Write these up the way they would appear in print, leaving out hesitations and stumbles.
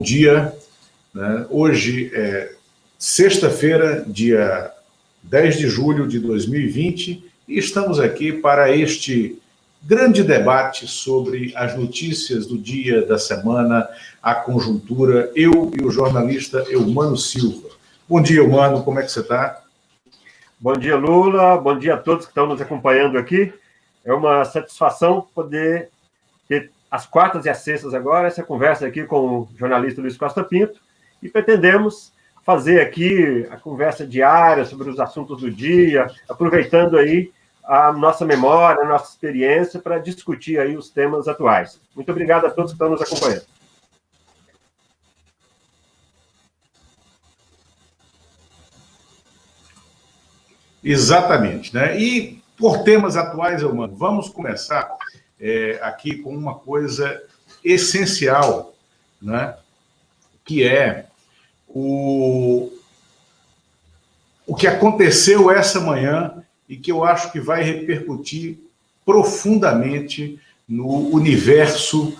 Dia, né? Hoje é sexta-feira, dia 10 de julho de 2020, e estamos aqui para este grande debate sobre as notícias do dia, da semana, a conjuntura, eu e o jornalista Eumano Silva. Bom dia, Eumano, como é que você está? Bom dia, Lula, bom dia a todos que estão nos acompanhando aqui. É uma satisfação poder ter às quartas e às sextas agora essa conversa aqui com o jornalista Luiz Costa Pinto, e pretendemos fazer aqui a conversa diária sobre os assuntos do dia, aproveitando aí a nossa memória, a nossa experiência para discutir aí os temas atuais. Muito obrigado a todos que estão nos acompanhando. Exatamente, né? E por temas atuais, Eumano, vamos começar aqui com uma coisa essencial, né? Que é o que aconteceu essa manhã e que eu acho que vai repercutir profundamente no universo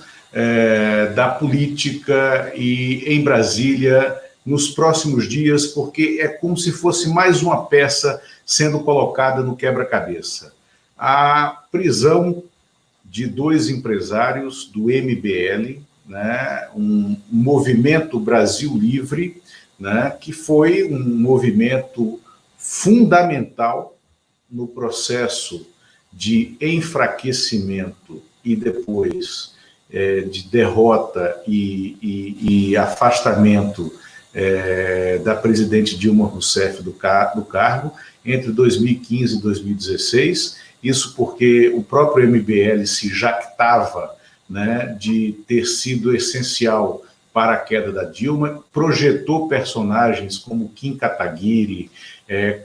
da política e em Brasília nos próximos dias, porque é como se fosse mais uma peça sendo colocada no quebra-cabeça. A prisão de dois empresários do MBL, né, um movimento Brasil Livre, né, que foi um movimento fundamental no processo de enfraquecimento e depois de derrota e afastamento da presidente Dilma Rousseff do cargo entre 2015 e 2016, isso porque o próprio MBL se jactava, né, de ter sido essencial para a queda da Dilma, projetou personagens como Kim Kataguiri,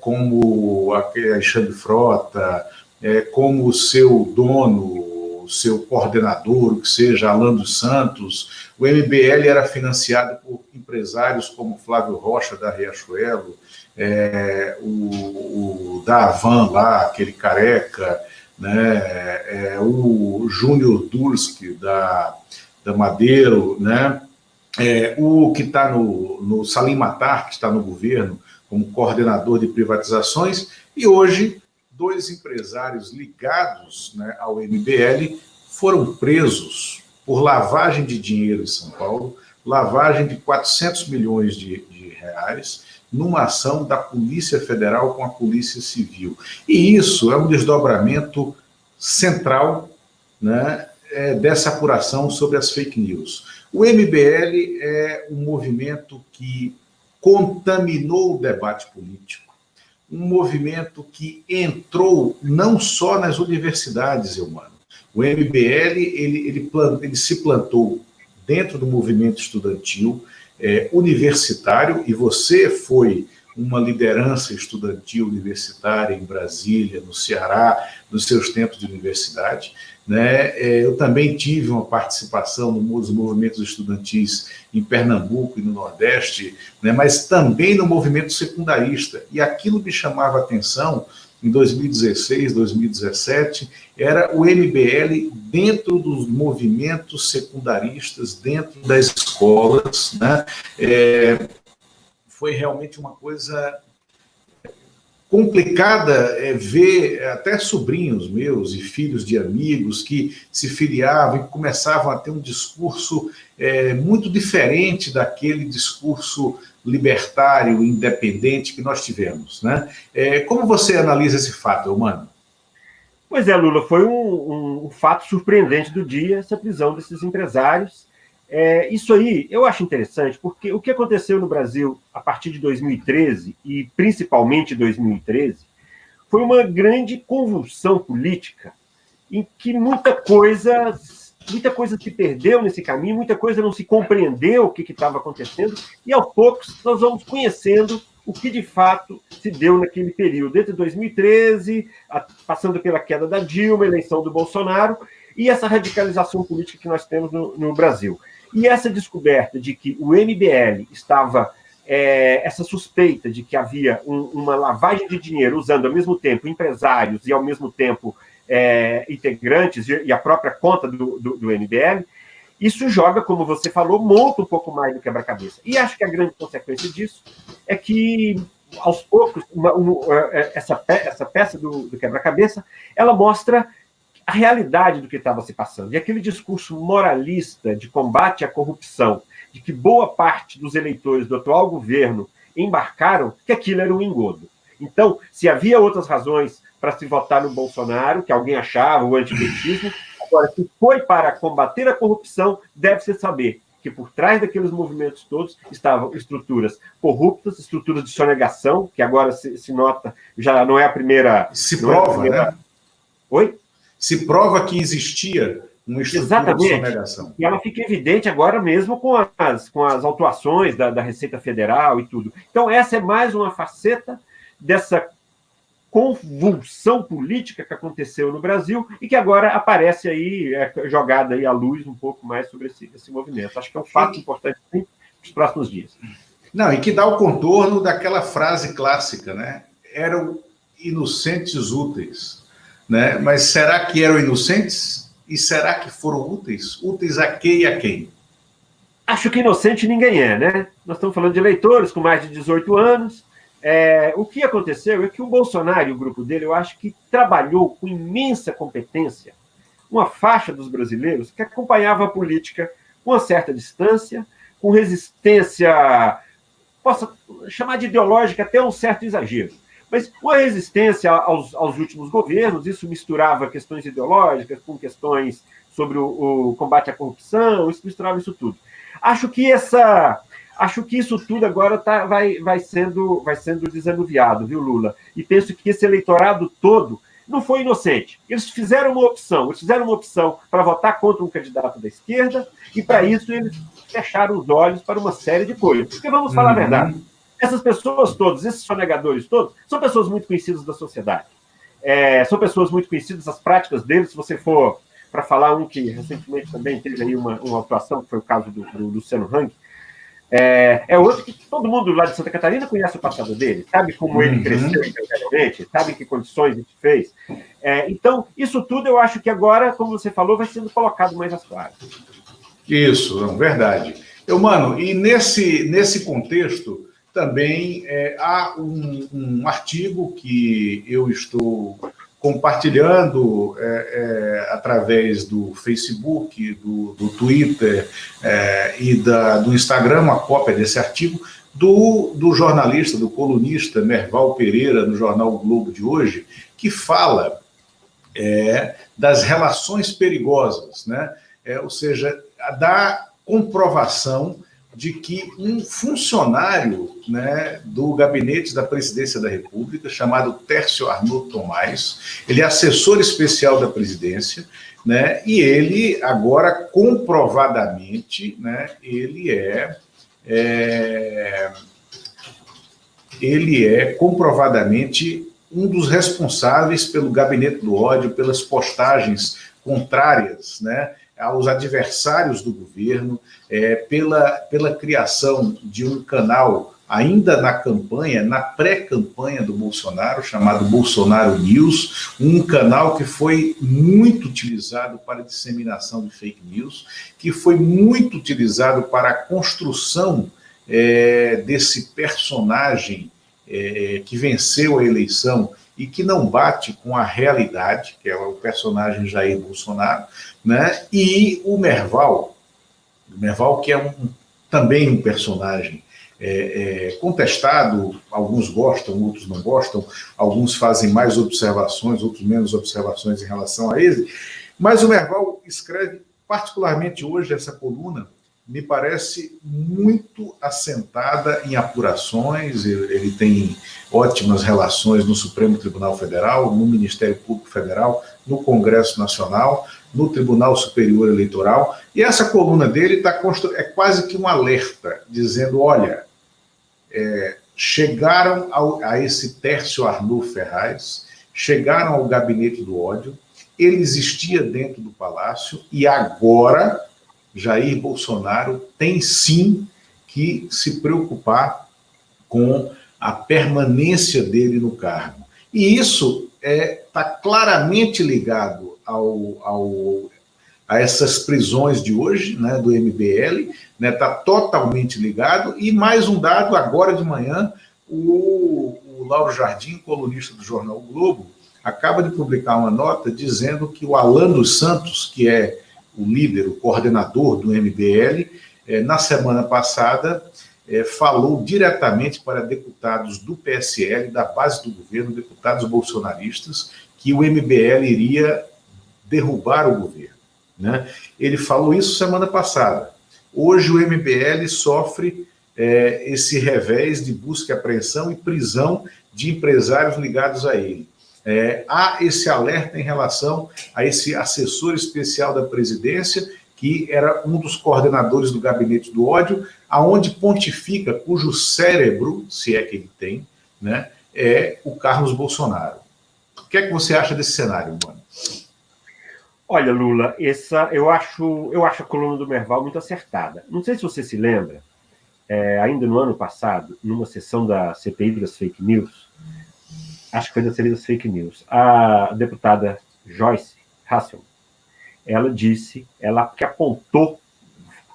como Alexandre Frota, como o seu dono, o seu coordenador, o que seja, Alan dos Santos. O MBL era financiado por empresários como Flávio Rocha, da Riachuelo, o da Havan lá, aquele careca, né, o Júnior Durski, da Madeiro, né, o que está no Salim Matar, que está no governo, como coordenador de privatizações, e hoje dois empresários ligados, né, ao MBL foram presos por lavagem de dinheiro em São Paulo, lavagem de 400 milhões de reais, numa ação da Polícia Federal com a Polícia Civil. E isso é um desdobramento central, né, dessa apuração sobre as fake news. O MBL é um movimento que contaminou o debate político, um movimento que entrou não só nas universidades, Eumano. O MBL ele se plantou dentro do movimento estudantil, universitário, e você foi uma liderança estudantil universitária em Brasília, no Ceará, nos seus tempos de universidade, né? Eu também tive uma participação nos movimentos estudantis em Pernambuco e no Nordeste, né? Mas também no movimento secundarista, e aquilo me chamava a atenção em 2016, 2017, era o MBL dentro dos movimentos secundaristas, dentro das escolas, né? Foi realmente uma coisa complicada ver até sobrinhos meus e filhos de amigos que se filiavam e começavam a ter um discurso muito diferente daquele discurso libertário, independente que nós tivemos, né? Como você analisa esse fato, Eumano? Pois é, Lula, foi um fato surpreendente do dia, essa prisão desses empresários. Isso aí eu acho interessante, porque o que aconteceu no Brasil a partir de 2013, e principalmente 2013, foi uma grande convulsão política, em que muita coisa se perdeu nesse caminho, muita coisa não se compreendeu o que estava acontecendo, e aos poucos nós vamos conhecendo o que de fato se deu naquele período, desde 2013, passando pela queda da Dilma, eleição do Bolsonaro, e essa radicalização política que nós temos no Brasil. E essa descoberta de que o MBL estava, essa suspeita de que havia uma lavagem de dinheiro usando ao mesmo tempo empresários e ao mesmo tempo integrantes e a própria conta do MBL, isso joga, como você falou, monta um pouco mais do quebra-cabeça. E acho que a grande consequência disso é que, aos poucos, essa peça do quebra-cabeça, ela mostra a realidade do que estava se passando. E aquele discurso moralista de combate à corrupção, de que boa parte dos eleitores do atual governo embarcaram, que aquilo era um engodo. Então, se havia outras razões para se votar no Bolsonaro, que alguém achava, o antipetismo, agora, se foi para combater a corrupção, deve-se saber que por trás daqueles movimentos todos estavam estruturas corruptas, estruturas de sonegação, que agora se nota, já não é a primeira... Se prova, né? Oi? Se prova que existia uma estrutura de sonegação. E ela fica evidente agora mesmo com as autuações da Receita Federal e tudo. Então, essa é mais uma faceta dessa convulsão política que aconteceu no Brasil e que agora aparece aí, jogada aí à luz um pouco mais sobre esse movimento. Acho que é um fato importante nos próximos dias. Não, e que dá o contorno daquela frase clássica, né? Eram inocentes úteis, né? Mas será que eram inocentes? E será que foram úteis? Úteis a quem e a quem? Acho que inocente ninguém é, né? Nós estamos falando de eleitores com mais de 18 anos. O que aconteceu é que o Bolsonaro e o grupo dele, eu acho que trabalhou com imensa competência uma faixa dos brasileiros que acompanhava a política com uma certa distância, com resistência, posso chamar de ideológica até um certo exagero, mas uma resistência aos últimos governos. Isso misturava questões ideológicas com questões sobre o combate à corrupção, isso misturava isso tudo. Acho que isso tudo agora vai sendo desanuviado, viu, Lula? E penso que esse eleitorado todo não foi inocente. Eles fizeram uma opção para votar contra um candidato da esquerda, e para isso eles fecharam os olhos para uma série de coisas. Porque vamos falar a verdade, essas pessoas todas, esses sonegadores todos, são pessoas muito conhecidas da sociedade. São pessoas muito conhecidas, as práticas deles, se você for para falar um que recentemente também teve aí uma atuação, que foi o caso do Luciano Hang, outro que todo mundo lá de Santa Catarina conhece o passado dele, sabe como ele cresceu integralmente, sabe em que condições ele fez. Então, isso tudo eu acho que agora, como você falou, vai sendo colocado mais às claras. Isso, não, verdade. Mano, e nesse contexto também há um artigo que eu estou compartilhando através do Facebook, do Twitter e do Instagram, uma cópia desse artigo, do jornalista, do colunista Merval Pereira, no jornal O Globo de hoje, que fala das relações perigosas, né? Ou seja, da comprovação de que um funcionário, né, do gabinete da Presidência da República, chamado Tércio Arnaud Tomás, ele é assessor especial da presidência, né, e ele agora comprovadamente, né, ele é comprovadamente um dos responsáveis pelo gabinete do ódio, pelas postagens contrárias, né, aos adversários do governo, pela criação de um canal ainda na campanha, na pré-campanha do Bolsonaro, chamado Bolsonaro News, um canal que foi muito utilizado para a disseminação de fake news, que foi muito utilizado para a construção desse personagem que venceu a eleição e que não bate com a realidade, que é o personagem Jair Bolsonaro, né? E o Merval, que é também um personagem contestado, alguns gostam, outros não gostam, alguns fazem mais observações, outros menos observações em relação a ele, mas o Merval escreve, particularmente hoje, essa coluna, me parece muito assentada em apurações. Ele tem ótimas relações no Supremo Tribunal Federal, no Ministério Público Federal, no Congresso Nacional, no Tribunal Superior Eleitoral, e essa coluna dele é quase que um alerta, dizendo, olha, chegaram a esse Tércio Arnaud Ferraz, chegaram ao gabinete do ódio, ele existia dentro do Palácio, e agora Jair Bolsonaro tem sim que se preocupar com a permanência dele no cargo. E isso está claramente ligado a essas prisões de hoje, né, do MBL, né, está totalmente ligado. E mais um dado, agora de manhã, o Lauro Jardim, colunista do jornal o Globo, acaba de publicar uma nota dizendo que o Alan dos Santos, que é o líder, o coordenador do MBL, na semana passada falou diretamente para deputados do PSL, da base do governo, deputados bolsonaristas, que o MBL iria derrubar o governo, né? Ele falou isso semana passada. Hoje o MBL sofre esse revés de busca e apreensão e prisão de empresários ligados a ele. Há esse alerta em relação a esse assessor especial da presidência, que era um dos coordenadores do gabinete do ódio, aonde pontifica, cujo cérebro, se é que ele tem, né, é o Carlos Bolsonaro. O que é que você acha desse cenário, mano? Olha, Lula, eu acho a coluna do Merval muito acertada. Não sei se você se lembra, ainda no ano passado, numa sessão da CPI das fake news, acho que foi da CPI das fake news, a deputada Joyce Hasselmann, ela disse, ela que apontou,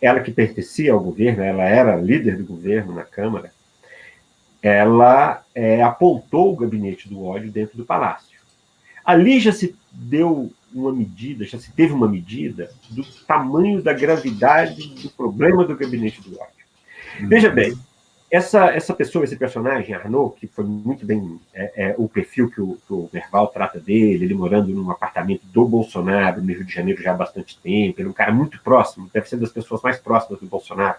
ela que pertencia ao governo, ela era líder do governo na Câmara, ela apontou o gabinete do ódio dentro do Palácio. Ali já se deu uma medida, já se teve uma medida do tamanho da gravidade do problema do gabinete do ódio. Veja bem, essa pessoa, esse personagem, Arnaud, que foi muito bem o perfil que o Merval trata dele, ele morando num apartamento do Bolsonaro, no Rio de Janeiro já há bastante tempo, ele é um cara muito próximo, deve ser das pessoas mais próximas do Bolsonaro.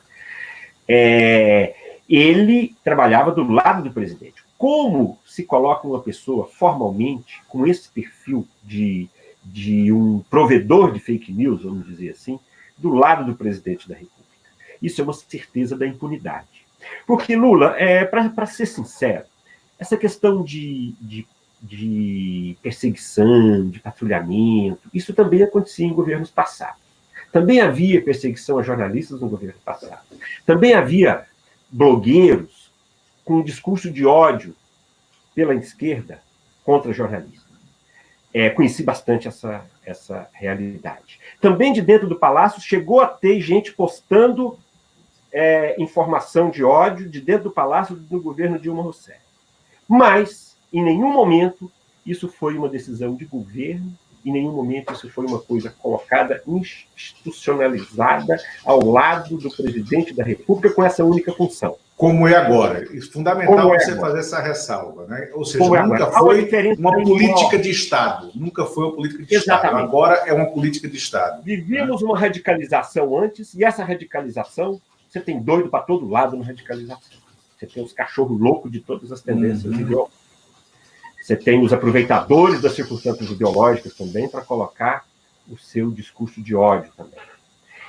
Ele trabalhava do lado do presidente. Como se coloca uma pessoa formalmente com esse perfil de um provedor de fake news, vamos dizer assim, do lado do presidente da República? Isso é uma certeza da impunidade. Porque, Lula, para ser sincero, essa questão de perseguição, de patrulhamento, isso também acontecia em governos passados. Também havia perseguição a jornalistas no governo passado. Também havia blogueiros com um discurso de ódio pela esquerda contra jornalistas. Conheci bastante essa realidade. Também de dentro do Palácio chegou a ter gente postando informação de ódio de dentro do Palácio do governo Dilma Rousseff. Mas, em nenhum momento, isso foi uma decisão de governo, em nenhum momento isso foi uma coisa colocada, institucionalizada ao lado do presidente da República com essa única função. Como é agora. É fundamental você fazer essa ressalva, né? Ou seja, nunca foi uma política de Estado. Nunca foi uma política de Estado. Agora é uma política de Estado. Vivimos uma radicalização antes, e essa radicalização, você tem doido para todo lado na radicalização. Você tem os cachorros loucos de todas as tendências ideológicas. Você tem os aproveitadores das circunstâncias ideológicas também para colocar o seu discurso de ódio também.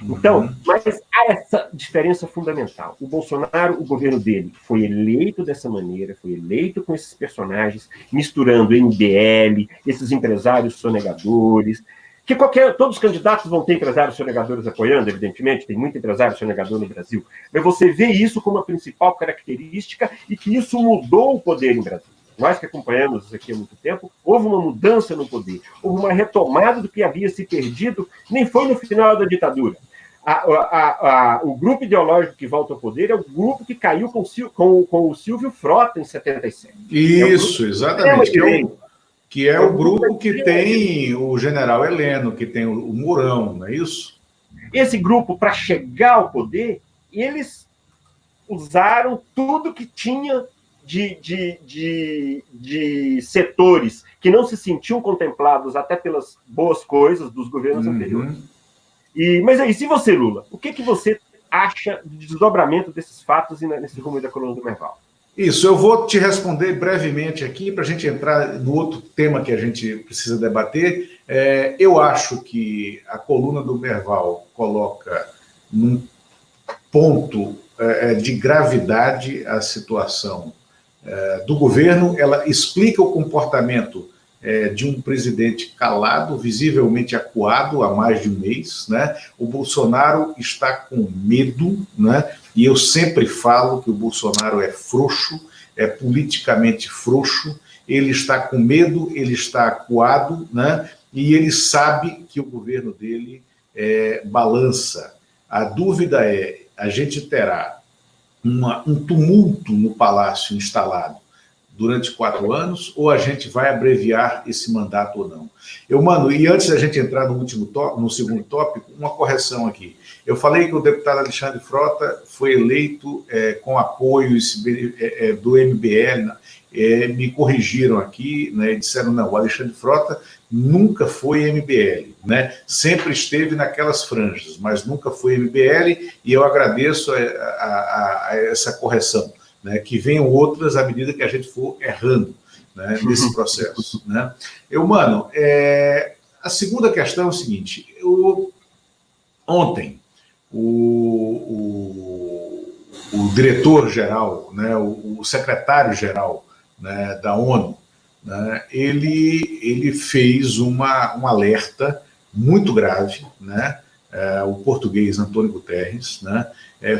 Então, mas há essa diferença fundamental. O Bolsonaro, o governo dele, foi eleito dessa maneira, foi eleito com esses personagens, misturando MBL, esses empresários sonegadores, que todos os candidatos vão ter empresários sonegadores apoiando, evidentemente, tem muito empresário sonegador no Brasil, mas você vê isso como a principal característica e que isso mudou o poder em Brasília. Nós que acompanhamos isso aqui há muito tempo, houve uma mudança no poder, houve uma retomada do que havia se perdido, nem foi no final da ditadura. O grupo ideológico que volta ao poder é o grupo que caiu com o Silvio Frota em 77. Isso, exatamente. Que é o grupo que tem o general Heleno, que tem o Mourão, não é isso? Esse grupo, para chegar ao poder, eles usaram tudo que tinha de setores que não se sentiam contemplados até pelas boas coisas dos governos anteriores. Mas aí, se você, Lula, o que você acha de desdobramento desses fatos nesse rumo da coluna do Merval? Isso, eu vou te responder brevemente aqui para a gente entrar no outro tema que a gente precisa debater. Eu acho que a coluna do Merval coloca num ponto de gravidade a situação do governo. Ela explica o comportamento de um presidente calado, visivelmente acuado há mais de um mês, né? O Bolsonaro está com medo, né? E eu sempre falo que o Bolsonaro é frouxo, é politicamente frouxo, ele está com medo, ele está acuado, né? E ele sabe que o governo dele balança. A dúvida é, a gente terá um tumulto no Palácio instalado durante 4 anos, ou a gente vai abreviar esse mandato ou não? Mano, e antes da gente entrar no segundo tópico, uma correção aqui. Eu falei que o deputado Alexandre Frota foi eleito com apoio do MBL, me corrigiram aqui, né, disseram, não, o Alexandre Frota nunca foi MBL, né, sempre esteve naquelas franjas, mas nunca foi MBL, e eu agradeço a essa correção, né, que venham outras à medida que a gente for errando, né, nesse processo. Né. Mano, a segunda questão é o seguinte, ontem, o diretor-geral, né, o secretário-geral, né, da ONU, né, ele fez um alerta muito grave, né, o português Antônio Guterres, né,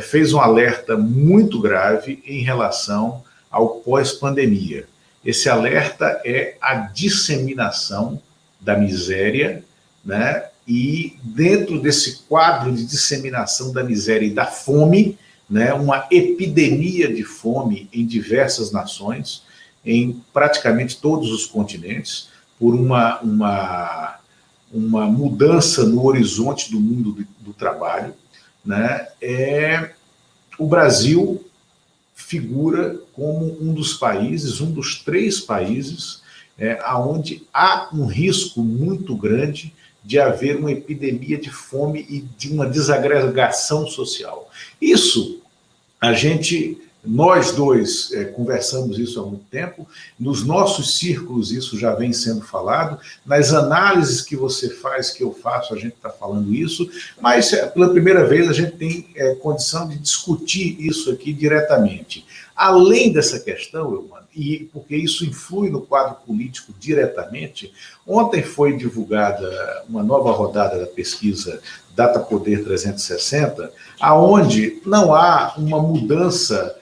fez um alerta muito grave em relação ao pós-pandemia. Esse alerta é a disseminação da miséria, né, e dentro desse quadro de disseminação da miséria e da fome, né, uma epidemia de fome em diversas nações, em praticamente todos os continentes, por uma mudança no horizonte do mundo do trabalho, né, o Brasil figura como um dos países, um dos 3 países, onde há um risco muito grande de haver uma epidemia de fome e de uma desagregação social. Isso, nós dois conversamos isso há muito tempo, nos nossos círculos isso já vem sendo falado, nas análises que você faz, que eu faço, a gente está falando isso, mas pela primeira vez a gente tem condição de discutir isso aqui diretamente. Além dessa questão, e porque isso influi no quadro político diretamente, ontem foi divulgada uma nova rodada da pesquisa Datapoder 360, aonde não há uma mudança,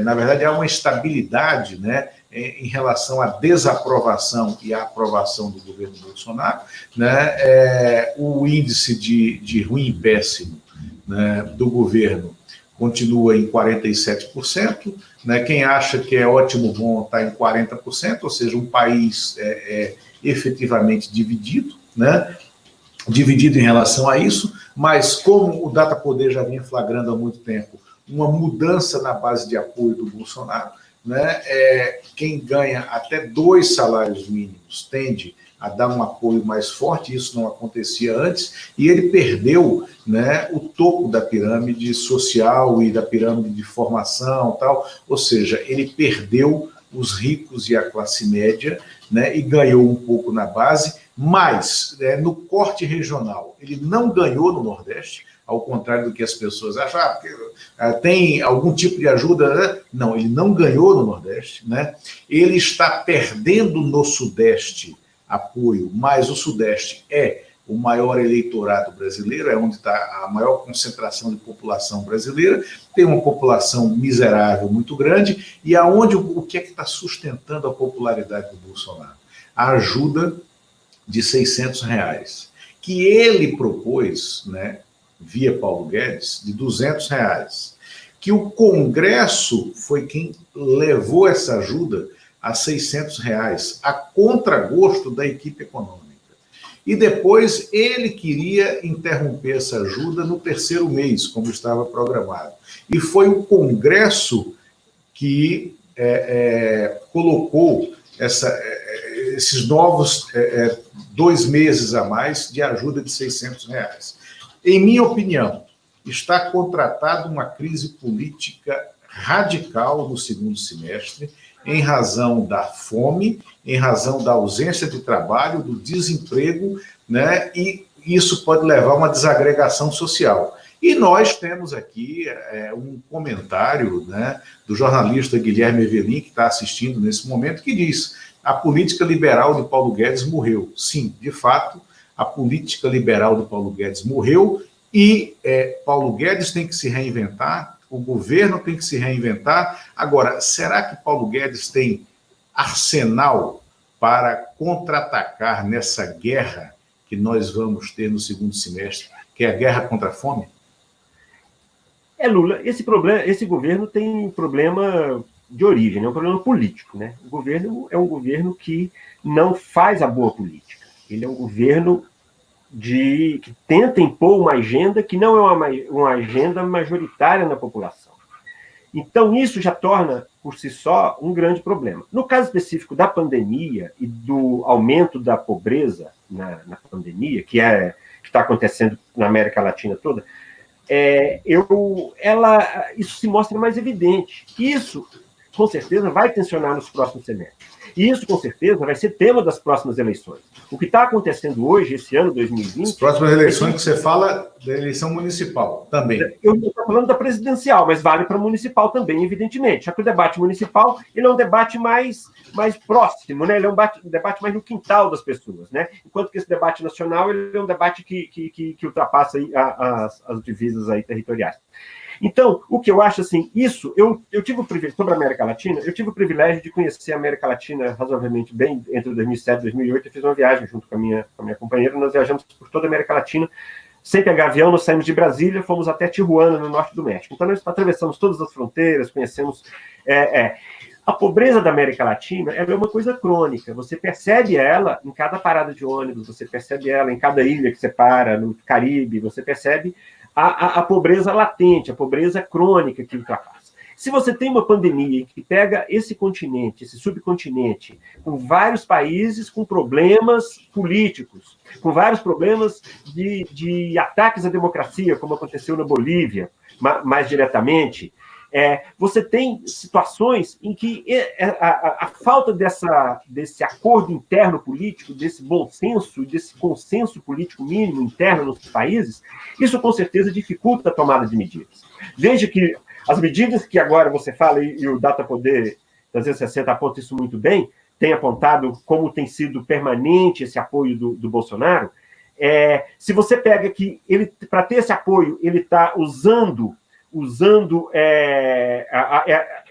na verdade há uma estabilidade, né, em relação à desaprovação e à aprovação do governo Bolsonaro, né, o índice de ruim e péssimo, né, do governo continua em 47%, né? Quem acha que é ótimo bom está em 40%, ou seja, um país efetivamente dividido, né? Dividido em relação a isso, mas como o Datapoder já vem flagrando há muito tempo uma mudança na base de apoio do Bolsonaro, né? Quem ganha até 2 salários mínimos tende a dar um apoio mais forte, isso não acontecia antes, e ele perdeu, né, o topo da pirâmide social e da pirâmide de formação, tal, ou seja, ele perdeu os ricos e a classe média, né, e ganhou um pouco na base, mas no corte regional ele não ganhou no Nordeste, ao contrário do que as pessoas acham, porque tem algum tipo de ajuda, né? Não, ele não ganhou no Nordeste, né? Ele está perdendo no Sudeste apoio, mas o Sudeste é o maior eleitorado brasileiro, é onde está a maior concentração de população brasileira, tem uma população miserável muito grande, e aonde o que é que está sustentando a popularidade do Bolsonaro? A ajuda de R$600, que ele propôs, né, via Paulo Guedes, de R$200, que o Congresso foi quem levou essa ajuda a R$600, a contragosto da equipe econômica. E depois ele queria interromper essa ajuda no 3º mês, como estava programado. E foi o Congresso que colocou esses novos 2 meses a mais de ajuda de R$600. Em minha opinião, está contratada uma crise política radical no 2º semestre, em razão da fome, em razão da ausência de trabalho, do desemprego, né? E isso pode levar a uma desagregação social. E nós temos aqui um comentário, né, do jornalista Guilherme Evelin, que está assistindo nesse momento, que diz: a política liberal de Paulo Guedes morreu. Sim, de fato, a política liberal de Paulo Guedes morreu e Paulo Guedes tem que se reinventar, o governo tem que se reinventar. Agora, será que Paulo Guedes tem arsenal para contra-atacar nessa guerra que nós vamos ter no 2º semestre que é a guerra contra a fome? Lula, esse governo tem um problema de origem, é um problema político, né? O governo é um governo que não faz a boa política. Ele é um governo que tenta impor uma agenda que não é uma agenda majoritária na população. Então, isso já torna, por si só, um grande problema. No caso específico da pandemia e do aumento da pobreza na pandemia, que está acontecendo na América Latina toda, isso se mostra mais evidente. Isso, com certeza, vai tensionar nos próximos semestres. E isso, com certeza, vai ser tema das próximas eleições. O que está acontecendo hoje, esse ano, 2020... As próximas eleições que você fala da eleição municipal também. Eu estou falando da presidencial, mas vale para a municipal também, evidentemente. Já que o debate municipal ele é um debate mais próximo, né? Ele é um debate mais no quintal das pessoas, né? Enquanto que esse debate nacional ele é um debate que ultrapassa aí as divisas aí territoriais. Então, o que eu acho, assim, eu tive o privilégio, sobre a América Latina, eu tive o privilégio de conhecer a América Latina razoavelmente bem, entre 2007 e 2008, eu fiz uma viagem junto com a minha companheira, nós viajamos por toda a América Latina, sem pegar avião, nós saímos de Brasília, fomos até Tijuana, no norte do México. Então, nós atravessamos todas as fronteiras, conhecemos... A pobreza da América Latina ela é uma coisa crônica. Você percebe ela em cada parada de ônibus, você percebe ela em cada ilha que você para, no Caribe, você percebe a pobreza latente, a pobreza crônica que ultrapassa. Se você tem uma pandemia que pega esse continente, esse subcontinente, com vários países com problemas políticos, com vários problemas de ataques à democracia, como aconteceu na Bolívia, mais diretamente, você tem situações em que a falta desse acordo interno político, desse bom senso, desse consenso político mínimo interno nos países, isso com certeza dificulta a tomada de medidas. Veja que as medidas que agora você fala, e o Data Poder 360 aponta isso muito bem, tem apontado como tem sido permanente esse apoio do Bolsonaro, se você pega que ele, para ter esse apoio, ele está usando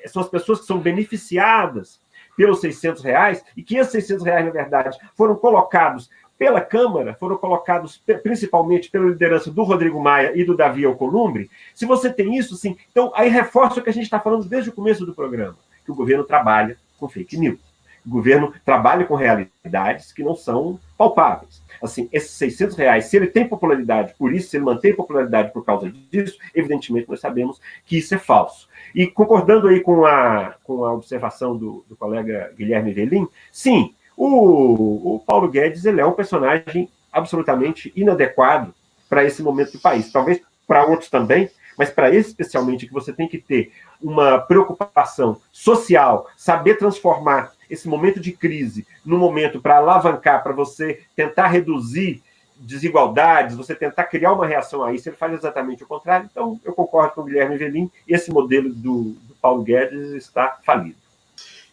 são as pessoas que são beneficiadas pelos R$600, e que esses R$600, na verdade, foram colocados pela Câmara, foram colocados principalmente pela liderança do Rodrigo Maia e do Davi Alcolumbre. Se você tem isso, sim, então aí reforça o que a gente está falando desde o começo do programa, que o governo trabalha com fake news. O governo trabalha com realidades que não são palpáveis. Assim, esses R$600, se ele tem popularidade por isso, se ele mantém popularidade por causa disso, evidentemente nós sabemos que isso é falso. E concordando aí com a observação do colega Guilherme Velim, sim, o Paulo Guedes ele é um personagem absolutamente inadequado para esse momento do país. Talvez para outros também, mas para esse especialmente, que você tem que ter uma preocupação social, saber transformar esse momento de crise num momento para alavancar, para você tentar reduzir desigualdades, você tentar criar uma reação a isso, ele faz exatamente o contrário. Então, eu concordo com o Guilherme Velim, esse modelo do Paulo Guedes está falido.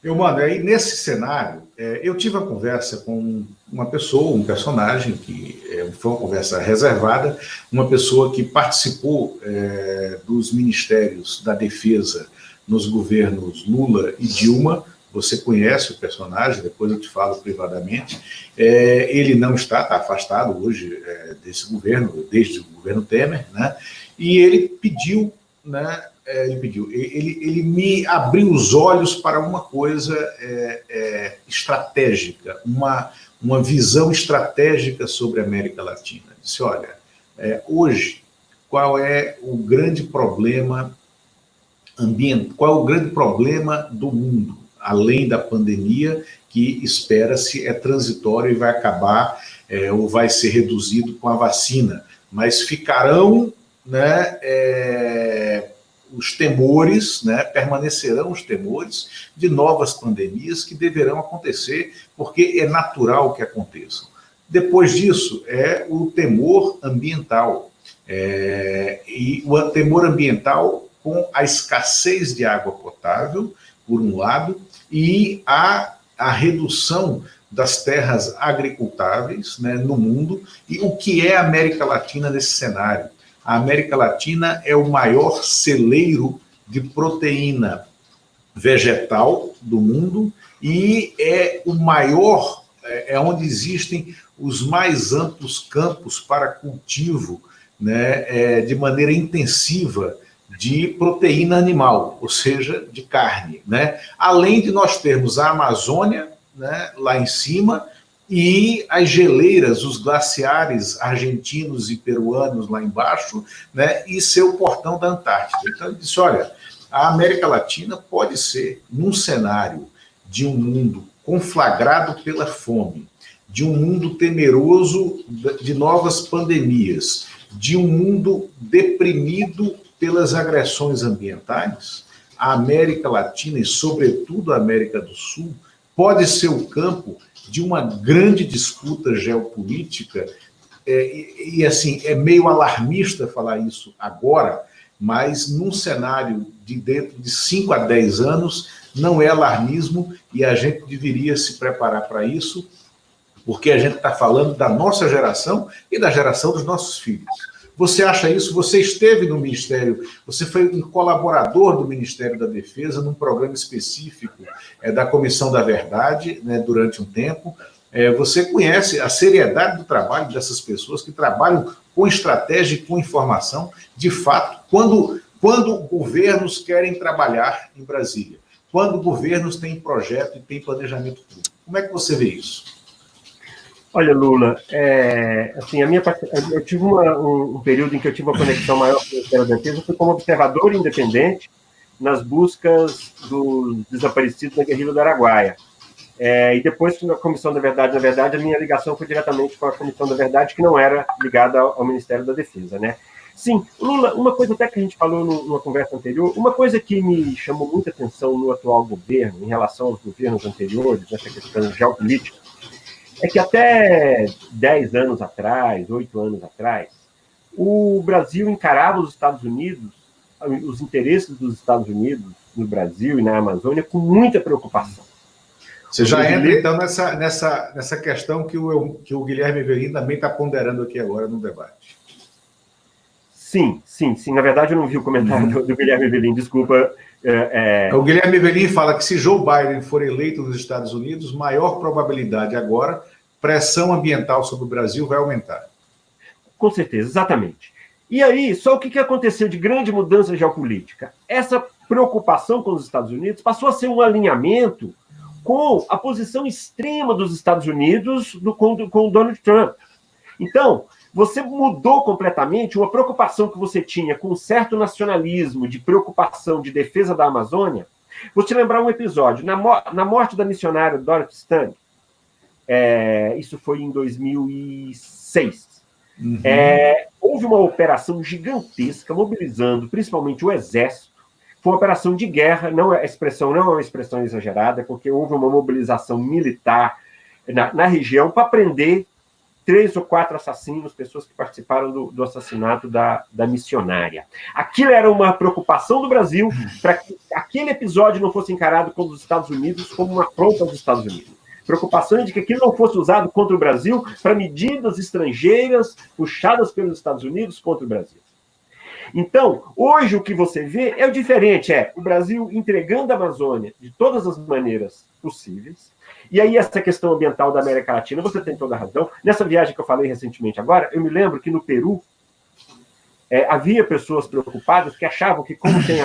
Mano, aí nesse cenário, eu tive uma conversa com uma pessoa, um personagem, que foi uma conversa reservada, uma pessoa que participou dos ministérios da defesa nos governos Lula e Dilma. Você conhece o personagem, depois eu te falo privadamente. Ele não está afastado hoje desse governo, desde o governo Temer, né? E ele pediu, né? Ele me abriu os olhos para uma coisa estratégica, uma visão estratégica sobre a América Latina. Disse, olha, hoje, qual é o grande problema ambiental, qual é o grande problema do mundo, além da pandemia, que espera-se é transitório e vai acabar ou vai ser reduzido com a vacina, mas ficarão, né, os temores, né, permanecerão os temores de novas pandemias que deverão acontecer, porque é natural que aconteçam. Depois disso, o temor ambiental. E o temor ambiental com a escassez de água potável, por um lado, e a redução das terras agricultáveis, né, no mundo. E o que é a América Latina nesse cenário? A América Latina é o maior celeiro de proteína vegetal do mundo e é o maior, onde existem os mais amplos campos para cultivo né, de maneira intensiva de proteína animal, ou seja, de carne, né? Além de nós termos a Amazônia, né, lá em cima, e as geleiras, os glaciares argentinos e peruanos lá embaixo, né, e seu portão da Antártida. Então ele disse, olha, a América Latina pode ser, num cenário de um mundo conflagrado pela fome, de um mundo temeroso de novas pandemias, de um mundo deprimido pelas agressões ambientais, a América Latina e, sobretudo, a América do Sul pode ser o campo de uma grande disputa geopolítica, e assim, é meio alarmista falar isso agora, mas num cenário de dentro de 5 a 10 anos, não é alarmismo, e a gente deveria se preparar para isso, porque a gente está falando da nossa geração e da geração dos nossos filhos. Você acha isso? Você esteve no Ministério, você foi um colaborador do Ministério da Defesa num programa específico da Comissão da Verdade, né, durante um tempo. Você conhece a seriedade do trabalho dessas pessoas que trabalham com estratégia e com informação, de fato, quando governos querem trabalhar em Brasília, quando governos têm projeto e têm planejamento público. Como é que você vê isso? Olha, Lula, assim, eu tive um período em que eu tive uma conexão maior com o Ministério da Defesa, fui como observador independente nas buscas dos desaparecidos na guerrilha do Araguaia. E depois, na Comissão da Verdade, na verdade, a minha ligação foi diretamente com a Comissão da Verdade, que não era ligada ao Ministério da Defesa, né? Sim, Lula, uma coisa até que a gente falou numa conversa anterior, uma coisa que me chamou muita atenção no atual governo, em relação aos governos anteriores, essa questão geopolítica, é que até 10 anos atrás, 8 anos atrás, o Brasil encarava os Estados Unidos, os interesses dos Estados Unidos no Brasil e na Amazônia com muita preocupação. Você já entra, então, nessa questão que o Guilherme Evelyn também está ponderando aqui agora no debate. Sim. Na verdade, eu não vi o comentário do Guilherme Evelyn, desculpa. O Guilherme Evelyn fala que se Joe Biden for eleito nos Estados Unidos, maior probabilidade agora, pressão ambiental sobre o Brasil vai aumentar. Com certeza, exatamente. E aí, só o que aconteceu de grande mudança geopolítica? Essa preocupação com os Estados Unidos passou a ser um alinhamento com a posição extrema dos Estados Unidos com o Donald Trump. Então, você mudou completamente uma preocupação que você tinha com um certo nacionalismo, de preocupação de defesa da Amazônia. Vou te lembrar um episódio. Na morte da missionária Dorothy Stang, isso foi em 2006, houve uma operação gigantesca, mobilizando principalmente o Exército. Foi uma operação de guerra, a expressão não é uma expressão exagerada, porque houve uma mobilização militar na região para prender 3 ou 4 assassinos, pessoas que participaram do assassinato da missionária. Aquilo era uma preocupação do Brasil para que aquele episódio não fosse encarado pelos Estados Unidos como uma afronta aos Estados Unidos. Preocupação de que aquilo não fosse usado contra o Brasil para medidas estrangeiras puxadas pelos Estados Unidos contra o Brasil. Então, hoje o que você vê é o diferente, o Brasil entregando a Amazônia de todas as maneiras possíveis. E aí essa questão ambiental da América Latina, você tem toda a razão. Nessa viagem que eu falei recentemente agora, eu me lembro que no Peru havia pessoas preocupadas que achavam que, como tem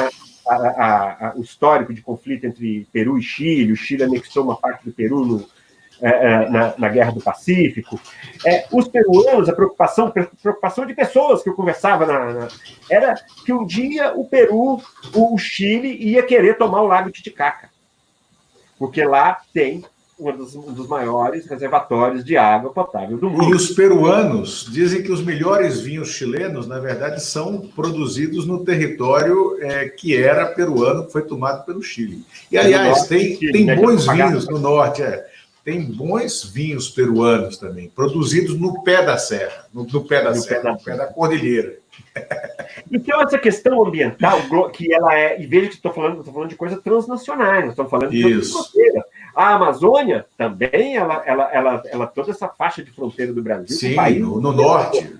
o histórico de conflito entre Peru e Chile, o Chile anexou uma parte do Peru na Guerra do Pacífico, os peruanos, a preocupação de pessoas que eu conversava, era que um dia o Peru, o Chile, ia querer tomar o Lago Titicaca, porque lá tem um dos maiores reservatórios de água potável do mundo. E os peruanos dizem que os melhores vinhos chilenos, na verdade, são produzidos no território que era peruano, que foi tomado pelo Chile. E, aliás, tem bons vinhos no norte, tem bons vinhos peruanos também, produzidos no pé da serra, no pé da cordilheira. Então, essa questão ambiental, que ela e veja que estou falando de coisas transnacionais, estamos falando de fronteira. A Amazônia também, ela toda essa faixa de fronteira do Brasil. Sim, país, no norte.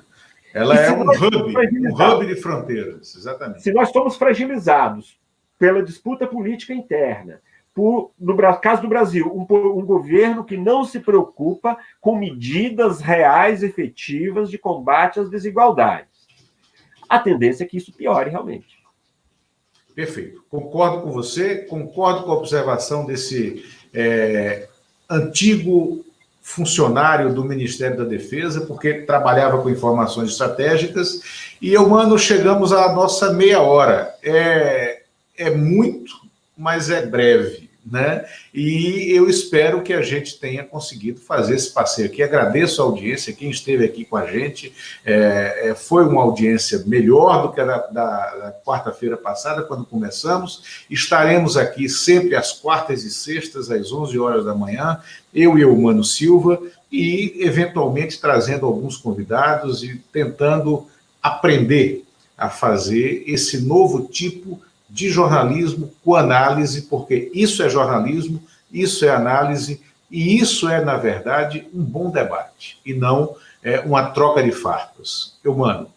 Ela é um hub de fronteiras, exatamente. Se nós somos fragilizados pela disputa política interna, no caso do Brasil, um governo que não se preocupa com medidas reais, efetivas de combate às desigualdades. a tendência é que isso piore realmente. Perfeito. Concordo com você, concordo com a observação desse antigo funcionário do Ministério da Defesa, porque trabalhava com informações estratégicas, e eu, mano, chegamos à nossa meia hora. É muito, mas é breve, né? E eu espero que a gente tenha conseguido fazer esse passeio aqui. Agradeço a audiência, quem esteve aqui com a gente. Foi uma audiência melhor do que a da quarta-feira passada, quando começamos. Estaremos aqui sempre às quartas e sextas, às 11 horas da manhã, eu e o Mano Silva, e eventualmente trazendo alguns convidados e tentando aprender a fazer esse novo tipo de jornalismo com análise, porque isso é jornalismo, isso é análise, e isso é, na verdade, um bom debate, e não uma troca de farpas. Mano.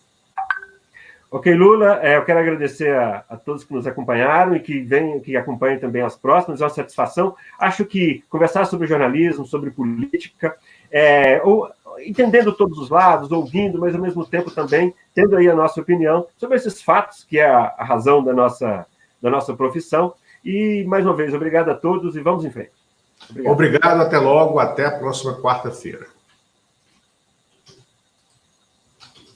Ok, Lula, eu quero agradecer a todos que nos acompanharam e que acompanhem também as próximas, é uma satisfação. Acho que conversar sobre jornalismo, sobre política, entendendo todos os lados, ouvindo, mas ao mesmo tempo também tendo aí a nossa opinião sobre esses fatos, que é a razão da nossa profissão. E, mais uma vez, obrigado a todos e vamos em frente. Obrigado, até logo, até a próxima quarta-feira.